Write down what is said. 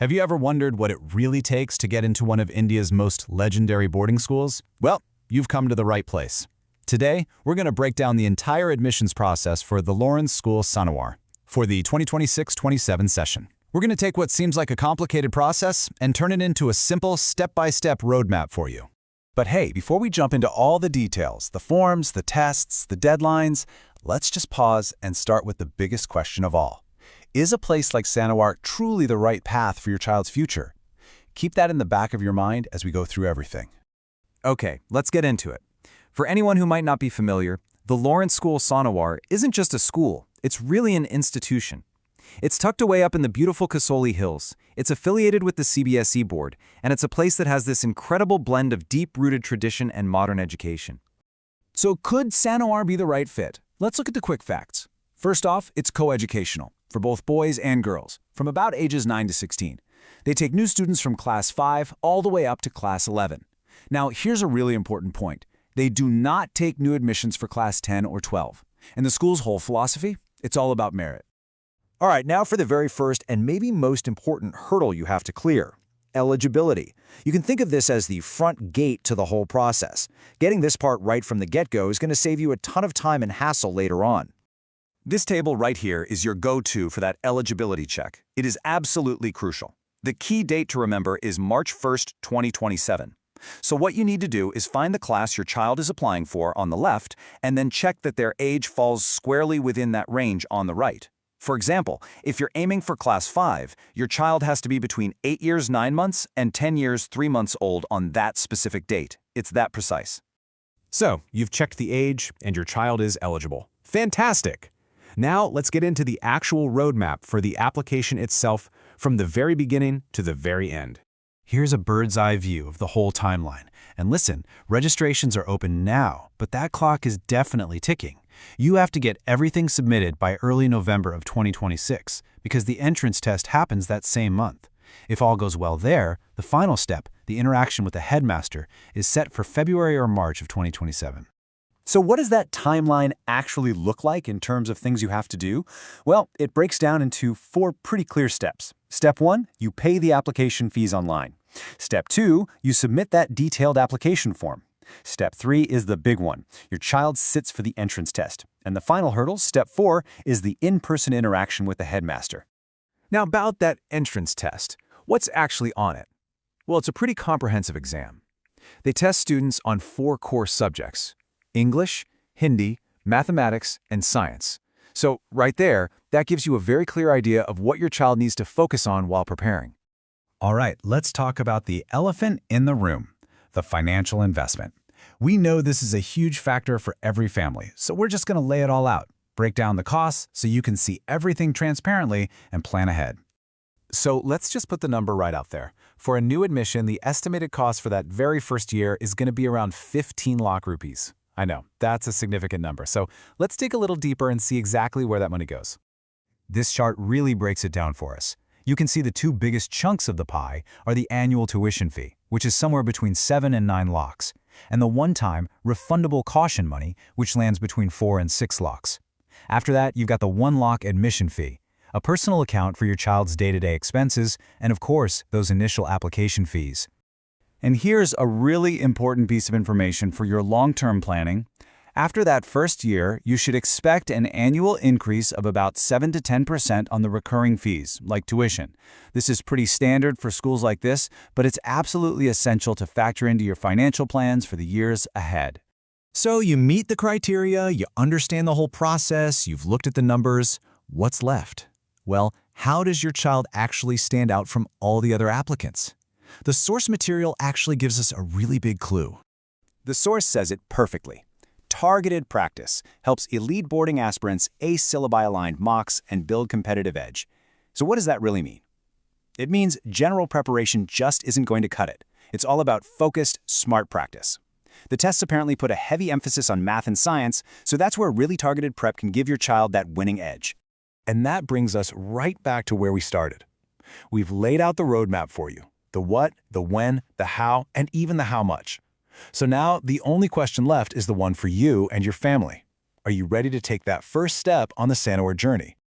Have you ever wondered what it really takes to get into one of India's most legendary boarding schools? Well, you've come to the right place. Today, we're going to break down the entire admissions process for the Lawrence School Sanawar for the 2026-27 session. We're going to take what seems like a complicated process and turn it into a simple step-by-step roadmap for you. But hey, before we jump into all the details, the forms, the tests, the deadlines, let's just pause and start with the biggest question of all. Is a place like Sanawar truly the right path for your child's future? Keep that in the back of your mind as we go through everything. Okay, let's get into it. For anyone who might not be familiar, the Lawrence School Sanawar isn't just a school, it's really an institution. It's tucked away up in the beautiful Kasoli Hills. It's affiliated with the CBSE board, and it's a place that has this incredible blend of deep-rooted tradition and modern education. So could Sanawar be the right fit? Let's look at the quick facts. First off, it's coeducational for both boys and girls, from about ages 9 to 16. They take new students from class 5 all the way up to class 11. Now, here's a really important point. They do not take new admissions for class 10 or 12. And the school's whole philosophy? It's all about merit. All right, now for the very first and maybe most important hurdle you have to clear: eligibility. You can think of this as the front gate to the whole process. Getting this part right from the get-go is going to save you a ton of time and hassle later on. This table right here is your go-to for that eligibility check. It is absolutely crucial. The key date to remember is March 1st, 2027. So what you need to do is find the class your child is applying for on the left and then check that their age falls squarely within that range on the right. For example, if you're aiming for class 5, your child has to be between 8 years 9 months and 10 years 3 months old on that specific date. It's that precise. So, you've checked the age and your child is eligible. Fantastic! Now, let's get into the actual roadmap for the application itself from the very beginning to the very end. Here's a bird's eye view of the whole timeline. And listen, registrations are open now, but that clock is definitely ticking. You have to get everything submitted by early November of 2026 because the entrance test happens that same month. If all goes well there, the final step, the interaction with the headmaster, is set for February or March of 2027. So what does that timeline actually look like in terms of things you have to do? Well, it breaks down into 4 pretty clear steps. Step 1, you pay the application fees online. Step 2, you submit that detailed application form. Step 3 is the big one. Your child sits for the entrance test. And the final hurdle, step 4, is the in-person interaction with the headmaster. Now about that entrance test, what's actually on it? Well, it's a pretty comprehensive exam. They test students on 4 core subjects: English, Hindi, mathematics, and science. So right there, that gives you a very clear idea of what your child needs to focus on while preparing. All right, let's talk about the elephant in the room, the financial investment. We know this is a huge factor for every family, so we're just going to lay it all out, break down the costs so you can see everything transparently and plan ahead. So let's just put the number right out there. For a new admission, the estimated cost for that very first year is going to be around 15 lakh rupees. I know, that's a significant number. So let's dig a little deeper and see exactly where that money goes. This chart really breaks it down for us. You can see the 2 biggest chunks of the pie are the annual tuition fee, which is somewhere between 7 and 9 lakhs, and the one-time refundable caution money, which lands between 4 and 6 lakhs. After that, you've got the 1 lakh admission fee, a personal account for your child's day-to-day expenses, and of course, those initial application fees. And here's a really important piece of information for your long-term planning. After that first year, you should expect an annual increase of about 7 to 10% on the recurring fees, like tuition. This is pretty standard for schools like this, but it's absolutely essential to factor into your financial plans for the years ahead. So you meet the criteria, you understand the whole process, you've looked at the numbers. What's left? Well, how does your child actually stand out from all the other applicants? The source material actually gives us a really big clue. The source says it perfectly. Targeted practice helps elite boarding aspirants ace syllabi-aligned mocks and build competitive edge. So what does that really mean? It means general preparation just isn't going to cut it. It's all about focused, smart practice. The tests apparently put a heavy emphasis on math and science, so that's where really targeted prep can give your child that winning edge. And that brings us right back to where we started. We've laid out the roadmap for you: the what, the when, the how, and even the how much. So now the only question left is the one for you and your family. Are you ready to take that first step on the Sanawar journey?